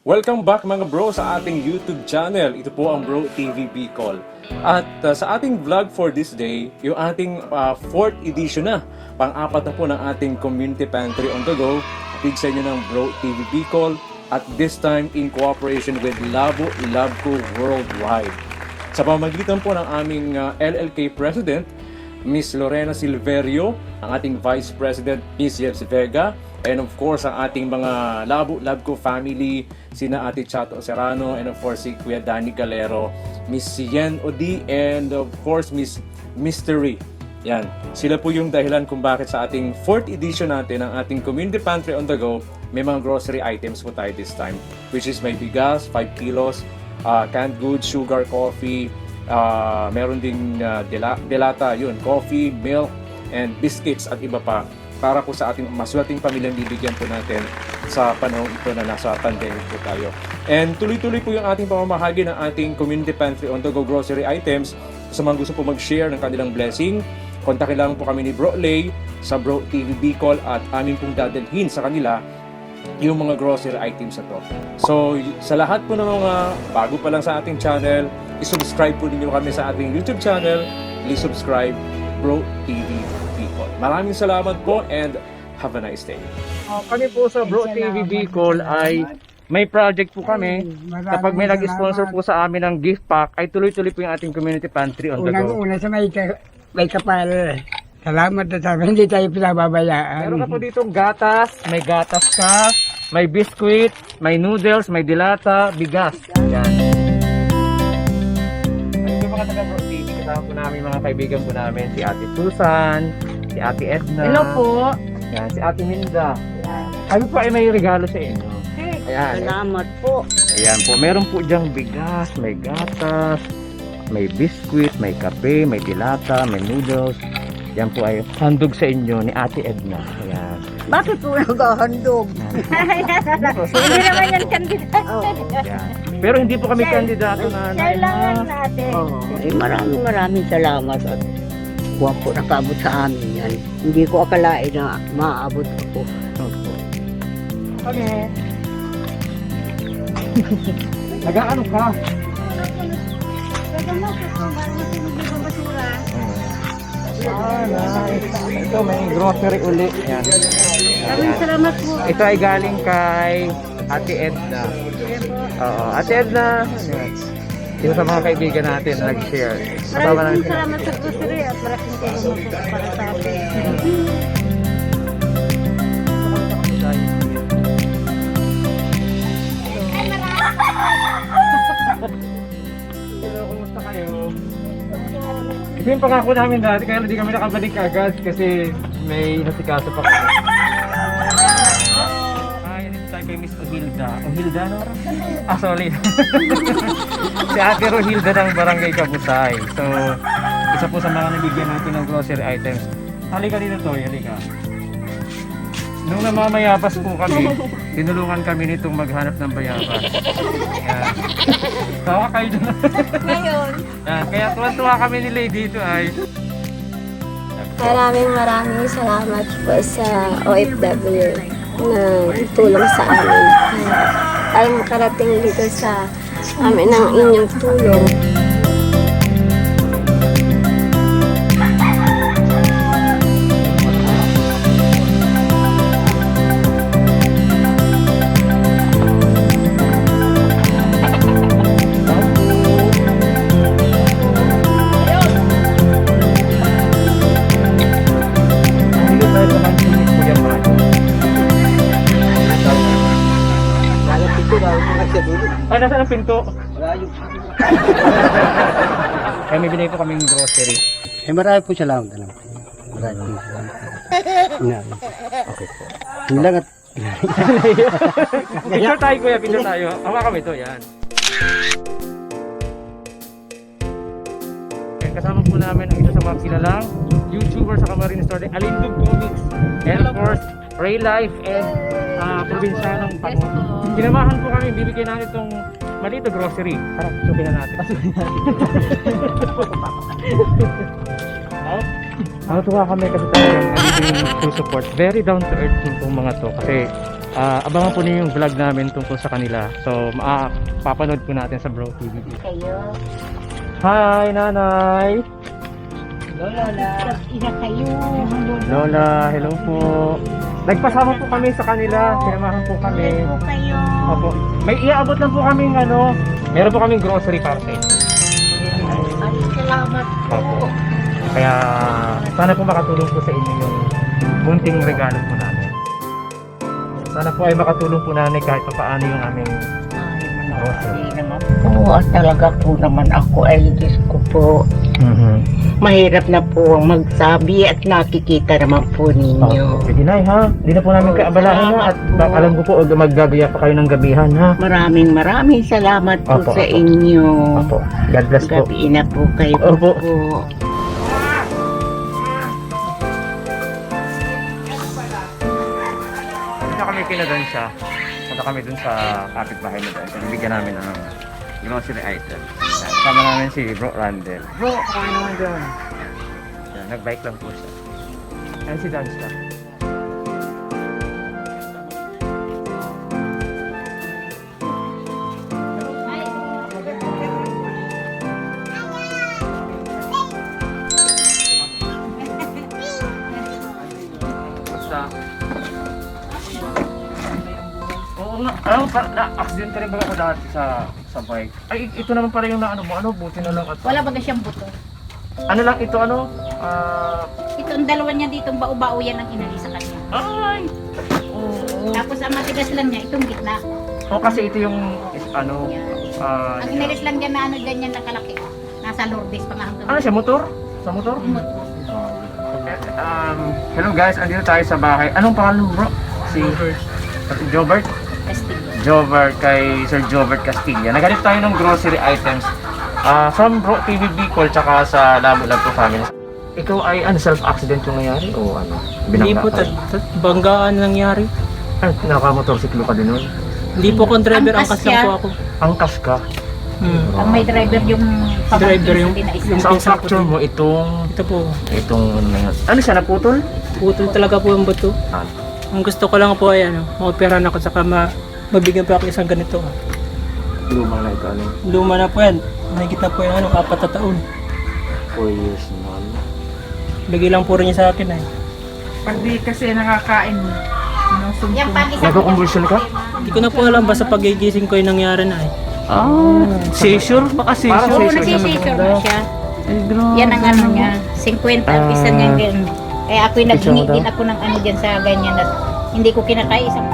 Welcome back mga bro sa ating YouTube channel. Ito po ang Bro TV Bicol. At sa ating vlog for this day, yung ating 4th edition na, pang-apat na po ng ating Community Pantry on the Go, atid sa inyo ng Bro TV Bicol, at this time in cooperation with Labo Labco Worldwide. Sa pamamagitan po ng aming LLK President, Miss Lorena Silverio, ang ating Vice President, Miss Yebs Vega, and of course, ang ating mga Labco family, sina Ate Chato Serrano, and of course, si Kuya Danny Galero, Miss Yen Odi, and of course, Miss Mystery. Yan. Sila po yung dahilan kung bakit sa ating 4th edition natin, ang ating Community Pantry on the Go, may mga grocery items po tayo this time, which is may bigas, 5 kilos, canned goods, sugar, coffee, meron ding delata, yun, coffee, milk, and biscuits at iba pa para po sa ating maswerteng pamilyang bibigyan po natin sa panahon ito na nasa pandemic po tayo. And tuloy-tuloy po yung ating pamamahagi ng ating Community Pantry on the Go grocery items. Sa mga gusto po mag-share ng kanilang blessing, kontakin lang po kami ni Bro Lay sa Bro TV Bicol at amin pong dadalhin sa kanila yung mga grocery items na to. So, sa lahat po ng mga bago pa lang sa ating channel, isubscribe po ninyo kami sa ating YouTube channel. Please subscribe Bro TV Bicol. Maraming salamat po and have a nice day. Kami po sa Bro TV Bicol ay may project po kami. Kapag may nag-sponsor po sa amin ng gift pack, ay tuloy-tuloy po yung ating Community Pantry on the Go. Unang-una sa may kapal. Salamat na sabi, hindi tayo pinababayaan. Meron ka po ditong gatas, may gatas ka, may biscuit, may noodles, may dilata, bigas. Yan. Yung mga taga-Bro TV, kasama po namin mga kaibigan po namin, si Ate Susan, si Ate Edna. Hello po. Yan, si Ate Minda. Yan. Kami po ay may regalo sa inyo. Ayan. Salamat po. Ayan po, meron po diyang bigas, may gatas, may biscuit, may kape, may dilata, may noodles. Yan po ay handog sa inyo ni Ate Edna. Ayan. Bakit po naghahandog? Hindi naman yan kandidato. Ayan. Pero hindi po kami kandidato na Share lang yan natin. Maraming salamat at huwag po nakaabot sa amin yan. Hindi ko akalain na maaabot ko. Okay. Nag-ano ka? Nice. Ito may grocery uli. Yan. Maraming salamat po. Ito ay galing kay Ate Edna. Oo, Ate Edna. Ito sa mga kaibigan natin na nag-share. Maraming salamat sa grocery at maraming tulong po para sa atin. Kumusta kayo? Ito yung pangako namin dati, kaya hindi kami nakabalik agad kasi may nasikaso pa kami. Ay, dito tayo kay Miss Ohilda. Ohilda, no? Sorry. Si Ate Rohilda ng Barangay Kabusay. So, isa po sa mga nabigyan natin ng grocery items. Halika dito to, halika. Nung namamayabas po kami, tinulungan kami nitong maghanap ng bayabas. Ayan. Tawa kayo doon. Ngayon, Kaya tuwa-tuwa kami ni Lady dito ay. maraming salamat po sa OFW na tulong sa amin. Ay makarating dito sa amin ng inyong tulong. Ay, nasaan ang pinto? Kaya may binigay po kaming grocery. Marami po salamat. Marami po salamat. Okay po. Hindi lang at Picture tayo kuya, picture tayo. Hawa kami ito, yan. Kasama po namin ang isa sa mga kilalang YouTuber sa Camarines Store, Alindog Comics. And of course, Ray Life and Provincianong Pangon. Kinamahan po kami, bibigyan natin itong maliit na grocery. Tara, sukin na natin. Tuwa kami kasi talagang full support. Very down to earth yung mga to. Kasi abangan po niyo yung vlog namin tungkol sa kanila. So, papanood po natin sa Bro TV. Kayo. Hi, Nanay! Lola. Ina kayo. Lola, hello po. Nagpasama po kami sa kanila. Sinamahan po kami. Po kayo. Opo. May iaabot lang po kaming meron po kaming grocery party. Ay, salamat po. Opo. Kaya sana po makatulong po sa inyo yung munting regalo po namin. Sana po ay makatulong po namin kahit pa paano yung aming Ay, naman po. Talaga po naman ako ay Diyos ko po. Mahirap na po ang magsabi at nakikita naman po ninyo. Sige na ha. Hindi na po namin kaabalahan ha. At alam ko po maggabiyak pa kayo ng gabihan ha. Maraming salamat po Opo, sa opo. inyo. Opo. God bless po. Gabi na po kayo Opo. po. Punta kami pinadansya. Punta kami dun sa kapitbahay na dansya. Bigyan namin ng grocery item. Kasama namin si Bro Randel. Bro, kakain naman dyan. Yan, nag-bike lang po siya. Ayan si Dansya. Basta. Oo nga, na-accident ka rin ba ako dati sa bike? Ay, ito naman pala yung buti na lang at... Wala baga siyang buto. Ano lang ito, Itong dalawa niya ditong bao-bao yan ang inali sa kanya. Ay! Oo. Tapos ang matigas lang niya, itong gitna. Oh, kasi ito yung, Ang inalis lang dyan na ano dyan yan nakalaki. Nasa Lourdes pa nga hanggang. ano siya, motor? Sa motor? Hello guys, andito tayo sa bahay. Anong pangalan mo, bro? Si Jobert? Testing. Jobert, kay Sir Jobert Castilla. Nagalit tayo ng grocery items from Bro TV Bicol tsaka sa Lamu-Lag po family. Ikaw ay self-accident yung nangyari o ano? Hindi po, banggaan nangyari. Ay, naka-motorsiklo ka din nun? Hindi po akong driver, Angkas angkas lang siya. po ako. Angkas ka? Ang may driver yung Driver yung- yung Sa fracture mo, Ito po, ano siya, naputol? putol talaga po ang buto. Ah. Ang gusto ko lang po ay maoperahan ako saka mabigyan pa ako isang ganito. Luma na ito, Luma na po yan. Nakikita po yan, 4 na taon. 4 years na. Bigay lang po rin niya sa akin ay. Pag di kasi nakakain mo, Yan pag-isa. Nagko-convulsion ka? Hindi ko na po alam, basta pagigising ko yung nangyari na ay. Seizure? Baka seizure? Oo, nagsisisure na siya. Yan ang ano niya. 50 ang isa niya ganyan. Kaya ako'y naghingi din ako ng ano dyan sa ganyan na hindi ko kinakaya isang